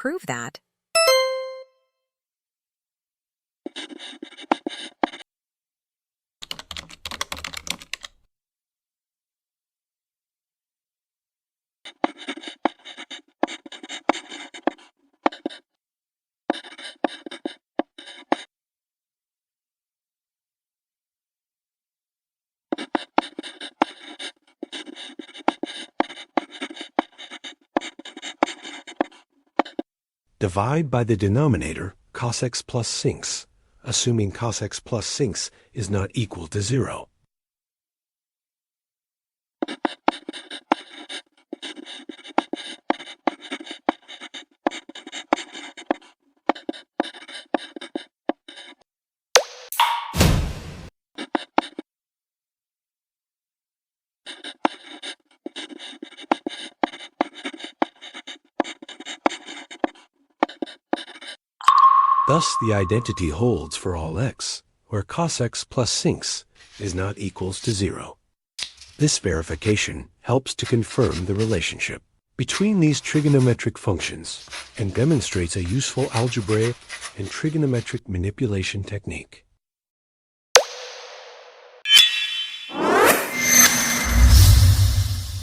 prove that. Divide by the denominator cosx plus sinx, assuming cosx plus sinx is not equal to 0. Thus, the identity holds for all x, where cosx plus sinx is not equals to 0. This verification helps to confirm the relationship between these trigonometric functions and demonstrates a useful algebraic and trigonometric manipulation technique.